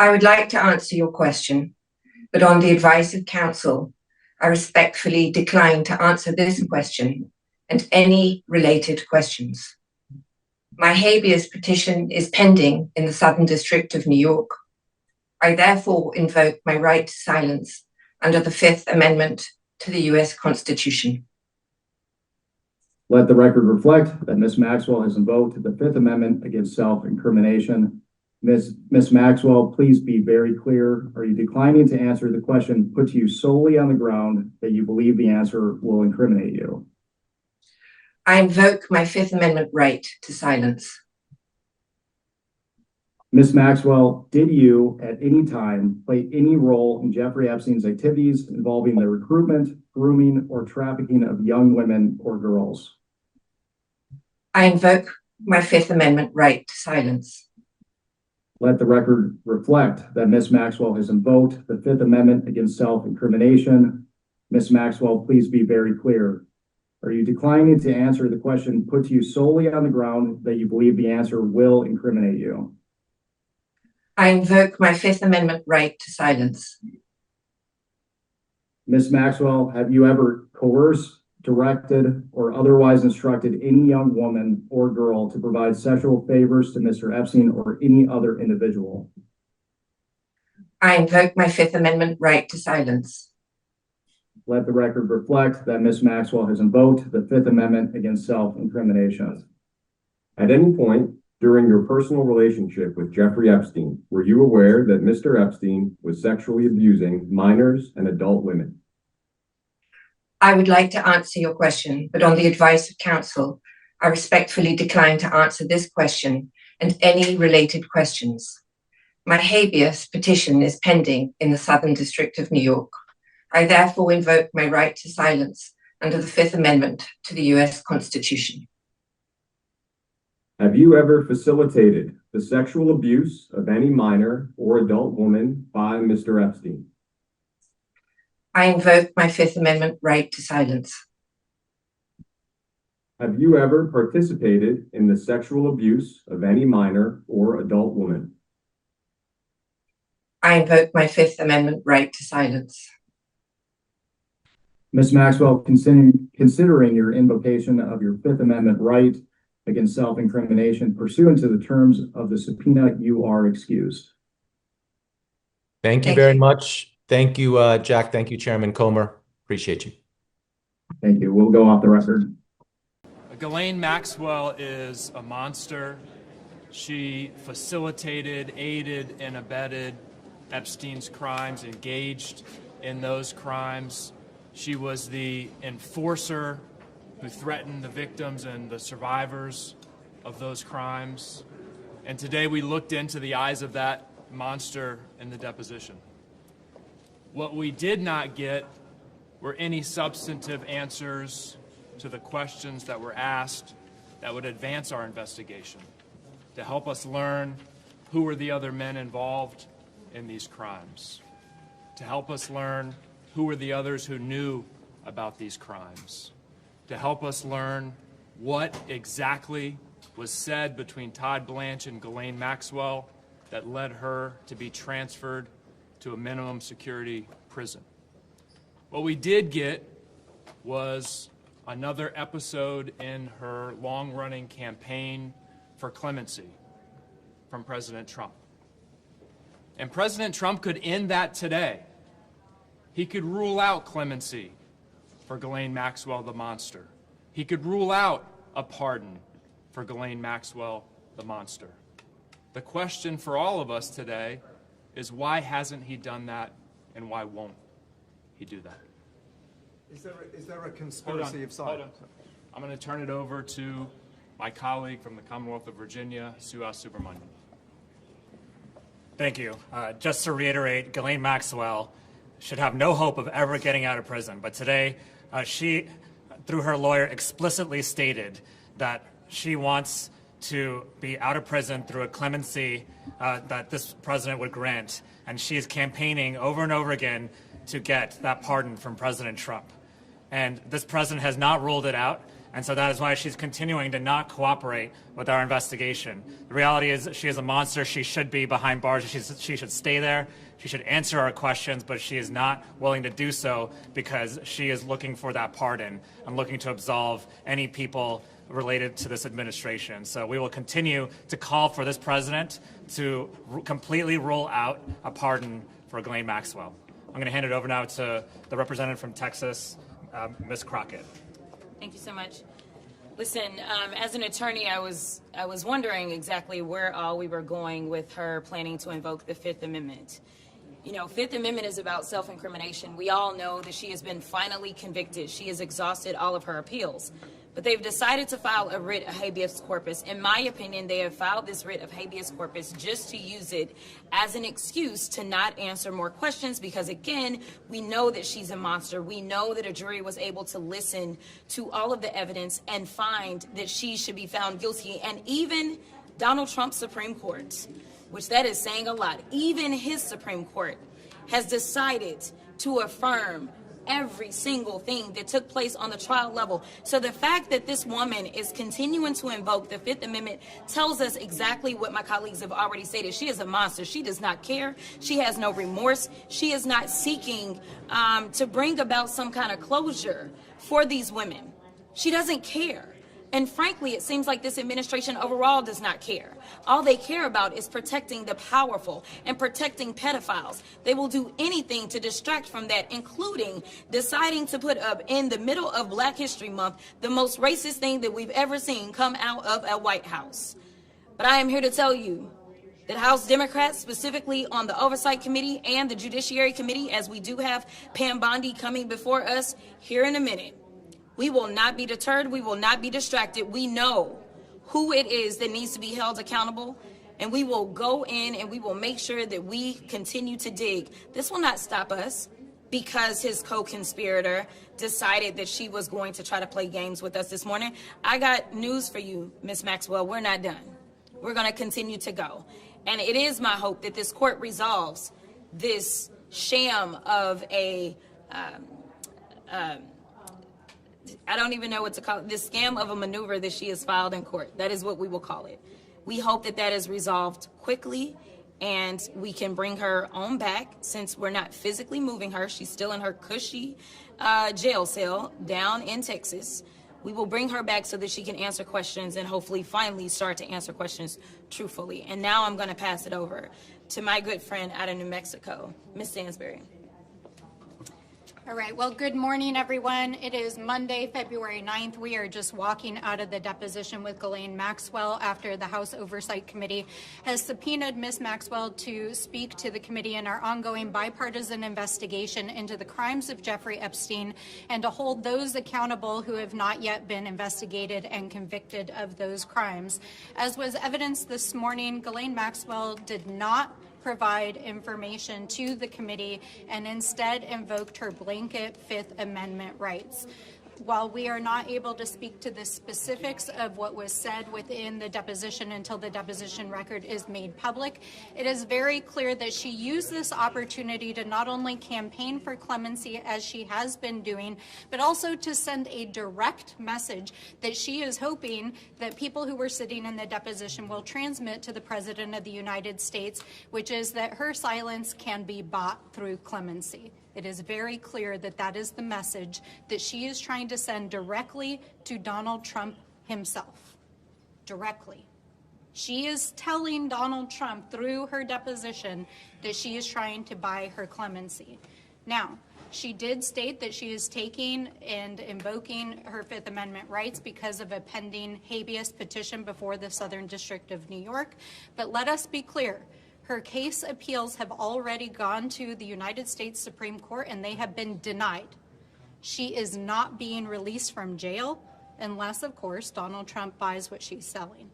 I would like to answer your question, but on the advice of counsel, I respectfully decline to answer this question and any related questions. My habeas petition is pending in the Southern District of New York. I therefore invoke my right to silence under the Fifth Amendment to the U.S. Constitution. Let the record reflect that Ms. Maxwell has invoked the Fifth Amendment against self-incrimination. Ms. Maxwell, please be very clear. Are you declining to answer the question put to you solely on the ground that you believe the answer will incriminate you? I invoke my Fifth Amendment right to silence. Ms. Maxwell, did you at any time play any role in Jeffrey Epstein's activities involving the recruitment, grooming, or trafficking of young women or girls? I invoke my Fifth Amendment right to silence. Let the record reflect that Ms. Maxwell has invoked the Fifth Amendment against self-incrimination. Ms. Maxwell, please be very clear. Are you declining to answer the question put to you solely on the ground that you believe the answer will incriminate you? I invoke my Fifth Amendment right to silence. Ms. Maxwell, have you ever coerced, directed, or otherwise instructed any young woman or girl to provide sexual favors to Mr. Epstein or any other individual? I invoke my Fifth Amendment right to silence. Let the record reflect that Ms. Maxwell has invoked the Fifth Amendment against self-incrimination. At any point during your personal relationship with Jeffrey Epstein, were you aware that Mr. Epstein was sexually abusing minors and adult women? I would like to answer your question, but on the advice of counsel, I respectfully decline to answer this question and any related questions. My habeas petition is pending in the Southern District of New York. I therefore invoke my right to silence under the Fifth Amendment to the U.S. Constitution. Have you ever facilitated the sexual abuse of any minor or adult woman by Mr. Epstein? I invoke my Fifth Amendment right to silence. Have you ever participated in the sexual abuse of any minor or adult woman? I invoke my Fifth Amendment right to silence. Ms. Maxwell, considering your invocation of your Fifth Amendment right against self-incrimination pursuant to the terms of the subpoena, you are excused. Thank you very much. Thank you, Jack. Thank you, Chairman Comer. Appreciate you. Thank you. We'll go off the record. Ghislaine Maxwell is a monster. She facilitated, aided, and abetted Epstein's crimes, engaged in those crimes. She was the enforcer who threatened the victims and the survivors of those crimes. And today we looked into the eyes of that monster in the deposition. What we did not get were any substantive answers to the questions that were asked that would advance our investigation, to help us learn who were the other men involved in these crimes, to help us learn who were the others who knew about these crimes, to help us learn what exactly was said between Todd Blanche and Ghislaine Maxwell that led her to be transferred to a minimum security prison. What we did get was another episode in her long-running campaign for clemency from President Trump. And President Trump could end that today. He could rule out clemency for Ghislaine Maxwell, the monster. He could rule out a pardon for Ghislaine Maxwell, the monster. The question for all of us today is, why hasn't he done that, and why won't he do that? Is there a conspiracy of silence? I'm going to turn it over to my colleague from the Commonwealth of Virginia, Suhas Subramanian. Thank you. Just to reiterate, Ghislaine Maxwell should have no hope of ever getting out of prison. But today, she, through her lawyer, explicitly stated that she wants to be out of prison through a clemency that this president would grant. And she is campaigning over and over again to get that pardon from President Trump. And this president has not ruled it out. And so that is why she's continuing to not cooperate with our investigation. The reality is that she is a monster. She should be behind bars. She should stay there. She should answer our questions, but she is not willing to do so because she is looking for that pardon and looking to absolve any people related to this administration. So we will continue to call for this president to completely rule out a pardon for Ghislaine Maxwell. I'm going to hand it over now to the representative from Texas, Ms. Crockett. Thank you so much. Listen, as an attorney, I was wondering exactly where all we were going with her planning to invoke the Fifth Amendment. You know, Fifth Amendment is about self-incrimination. We all know that she has been finally convicted. She has exhausted all of her appeals. But they've decided to file a writ of habeas corpus. In my opinion, they have filed this writ of habeas corpus just to use it as an excuse to not answer more questions because, again, we know that she's a monster. We know that a jury was able to listen to all of the evidence and find that she should be found guilty. And even Donald Trump's Supreme Court, which that is saying a lot, even his Supreme Court has decided to affirm every single thing that took place on the trial level. So the fact that this woman is continuing to invoke the Fifth Amendment tells us exactly what my colleagues have already stated. She is a monster. She does not care. She has no remorse. She is not seeking to bring about some kind of closure for these women. She doesn't care. And frankly, it seems like this administration overall does not care. All they care about is protecting the powerful and protecting pedophiles. They will do anything to distract from that, including deciding to put up in the middle of Black History Month the most racist thing that we've ever seen come out of a White House. But I am here to tell you that House Democrats, specifically on the Oversight Committee and the Judiciary Committee, as we do have Pam Bondi coming before us here in a minute, we will not be deterred. We will not be distracted. We know who it is that needs to be held accountable, and we will go in and we will make sure that we continue to dig. This will not stop us because his co-conspirator decided that she was going to try to play games with us this morning. I got news for you, Ms. Maxwell. We're not done. We're going to continue to go. And it is my hope that this court resolves this sham of a I don't even know what to call it, this scam of a maneuver that she has filed in court. That is what we will call it. We hope that that is resolved quickly and we can bring her on back since we're not physically moving her. She's still in her cushy jail cell down in Texas. We will bring her back so that she can answer questions and hopefully finally start to answer questions truthfully. And now I'm going to pass it over to my good friend out of New Mexico, Ms. Stansberry. All right, well, good morning, everyone. It is Monday, February 9th. We are just walking out of the deposition with Ghislaine Maxwell after the House Oversight Committee has subpoenaed Ms. Maxwell to speak to the committee in our ongoing bipartisan investigation into the crimes of Jeffrey Epstein and to hold those accountable who have not yet been investigated and convicted of those crimes. As was evidenced this morning, Ghislaine Maxwell did not provide information to the committee and instead invoked her blanket Fifth Amendment rights. While we are not able to speak to the specifics of what was said within the deposition until the deposition record is made public, it is very clear that she used this opportunity to not only campaign for clemency as she has been doing, but also to send a direct message that she is hoping that people who were sitting in the deposition will transmit to the President of the United States, which is that her silence can be bought through clemency. It is very clear that that is the message that she is trying to send directly to Donald Trump himself. Directly. She is telling Donald Trump through her deposition that she is trying to buy her clemency. Now, she did state that she is taking and invoking her Fifth Amendment rights because of a pending habeas petition before the Southern District of New York. But let us be clear. Her case appeals have already gone to the United States Supreme Court and they have been denied. She is not being released from jail unless, of course, Donald Trump buys what she's selling.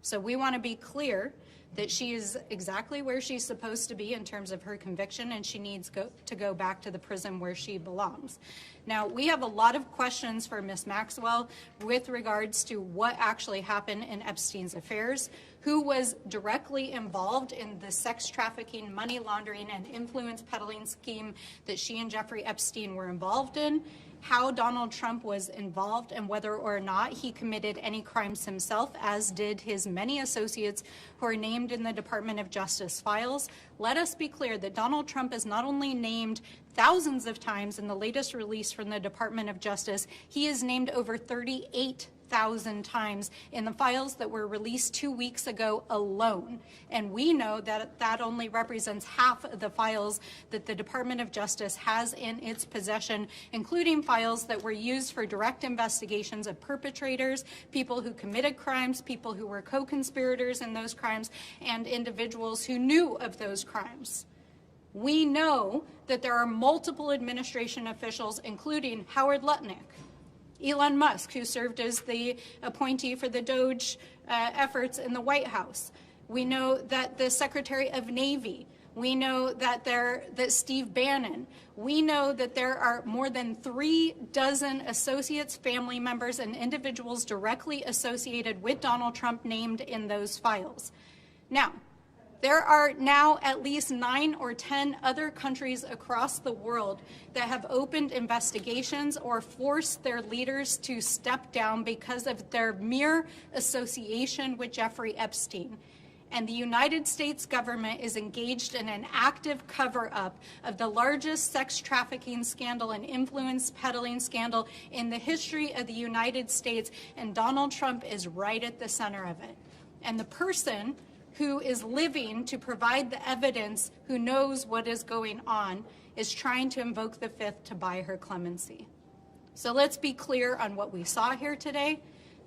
So we want to be clear that she is exactly where she's supposed to be in terms of her conviction, and she needs to go back to the prison where she belongs. Now, we have a lot of questions for Ms. Maxwell with regards to what actually happened in Epstein's affairs, who was directly involved in the sex trafficking, money laundering, and influence peddling scheme that she and Jeffrey Epstein were involved in, how Donald Trump was involved and whether or not he committed any crimes himself, as did his many associates who are named in the Department of Justice files. Let us be clear that Donald Trump is not only named thousands of times in the latest release from the Department of Justice, he is named over 38,000 times in the files that were released 2 weeks ago alone. And we know that that only represents half of the files that the Department of Justice has in its possession, including files that were used for direct investigations of perpetrators, people who committed crimes, people who were co-conspirators in those crimes, and individuals who knew of those crimes. We know that there are multiple administration officials, including Howard Lutnick, Elon Musk, who served as the appointee for the DOJ efforts in the White House. We know that the Secretary of Navy. We know that Steve Bannon. We know that there are more than 36 associates, family members, and individuals directly associated with Donald Trump named in those files. Now, there are now at least 9 or 10 other countries across the world that have opened investigations or forced their leaders to step down because of their mere association with Jeffrey Epstein. And the United States government is engaged in an active cover-up of the largest sex trafficking scandal and influence peddling scandal in the history of the United States, and Donald Trump is right at the center of it. And the person who is living to provide the evidence, who knows what is going on, is trying to invoke the Fifth to buy her clemency. So let's be clear on what we saw here today.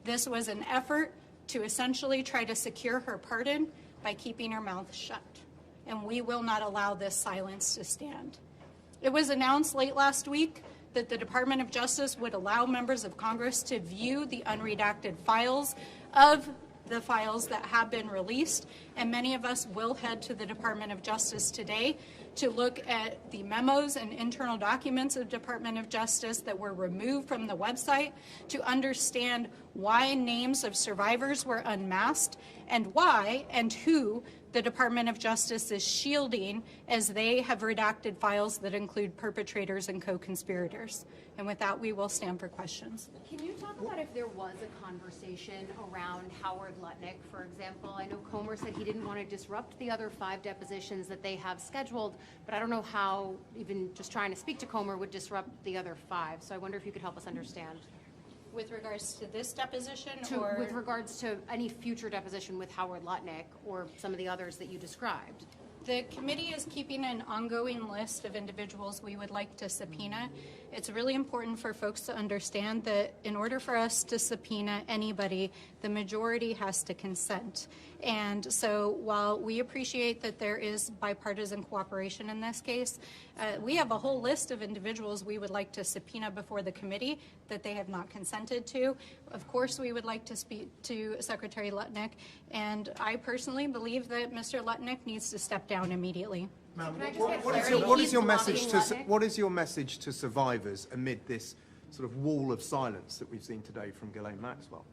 This was an effort to essentially try to secure her pardon by keeping her mouth shut. And we will not allow this silence to stand. It was announced late last week that the Department of Justice would allow members of Congress to view the unredacted files of the files that have been released, and many of us will head to the Department of Justice today to look at the memos and internal documents of the Department of Justice that were removed from the website, to understand why names of survivors were unmasked and why and who the Department of Justice is shielding as they have redacted files that include perpetrators and co-conspirators. And with that, we will stand for questions. Can you talk about if there was a conversation around Howard Lutnick, for example? I know Comer said he didn't want to disrupt the other 5 depositions that they have scheduled, but I don't know how even just trying to speak to Comer would disrupt the other 5. So I wonder if you could help us understand. With regards to this deposition, or with regards to any future deposition with Howard Lutnick or some of the others that you described? The committee is keeping an ongoing list of individuals we would like to subpoena. It's really important for folks to understand that in order for us to subpoena anybody, the majority has to consent. And so while we appreciate that there is bipartisan cooperation in this case, we have a whole list of individuals we would like to subpoena before the committee that they have not consented to. Of course, we would like to speak to Secretary Lutnick, and I personally believe that Mr. Lutnick needs to step down immediately. Ma'am, what is your message to survivors amid this sort of wall of silence that we've seen today from Ghislaine Maxwell?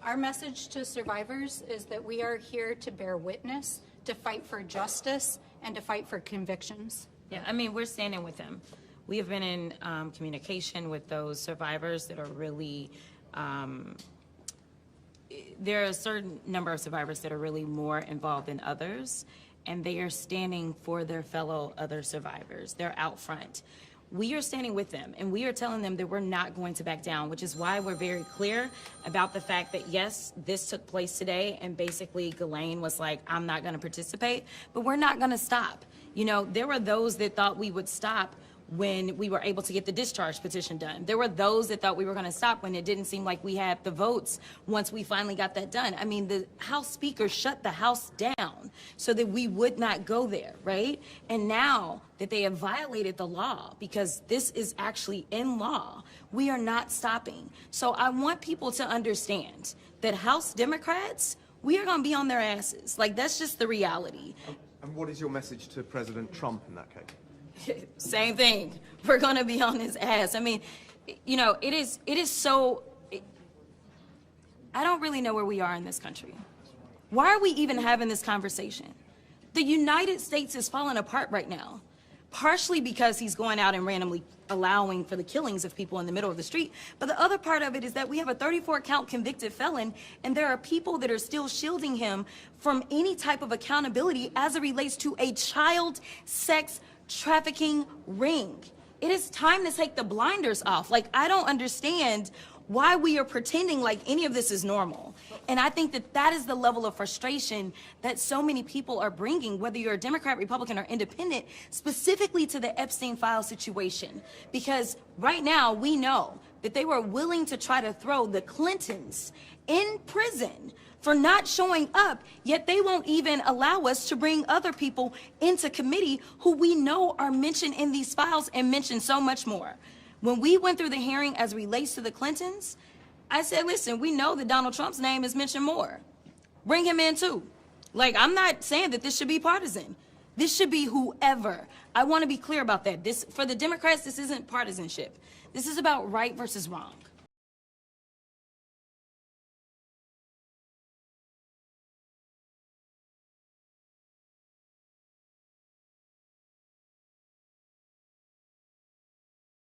Our message to survivors is that we are here to bear witness, to fight for justice, and to fight for convictions. Yeah, I mean, we're standing with them. We have been in communication with those survivors that are really, there are a certain number of survivors that are really more involved than others, and they are standing for their fellow other survivors. They're out front. We are standing with them, and we are telling them that we're not going to back down, which is why we're very clear about the fact that, yes, this took place today, and basically Ghislaine was like, I'm not going to participate, but we're not going to stop. You know, there were those that thought we would stop when we were able to get the discharge petition done. There were those that thought we were going to stop when it didn't seem like we had the votes once we finally got that done. I mean, the House Speaker shut the House down so that we would not go there, right? And now that they have violated the law, because this is actually in law, we are not stopping. So I want people to understand that House Democrats, we are going to be on their asses. Like, that's just the reality. And what is your message to President Trump in that case? Same thing. We're going to be on his ass. I mean, you know, it is so, I don't really know where we are in this country. Why are we even having this conversation? The United States is falling apart right now. partially because he's going out and randomly allowing for the killings of people in the middle of the street. But the other part of it is that we have a 34-count convicted felon, and there are people that are still shielding him from any type of accountability as it relates to a child sex trafficking ring. It is time to take the blinders off. Like, I don't understand why we are pretending like any of this is normal. And I think that that is the level of frustration that so many people are bringing, whether you're a Democrat, Republican, or independent, specifically to the Epstein file situation. Because right now we know that they were willing to try to throw the Clintons in prison for not showing up, yet they won't even allow us to bring other people into committee who we know are mentioned in these files and mentioned so much more. When we went through the hearing as relates to the Clintons, I said, listen, we know that Donald Trump's name is mentioned more. Bring him in too. Like, I'm not saying that this should be partisan. This should be whoever. I want to be clear about that. For the Democrats, this isn't partisanship. This is about right versus wrong.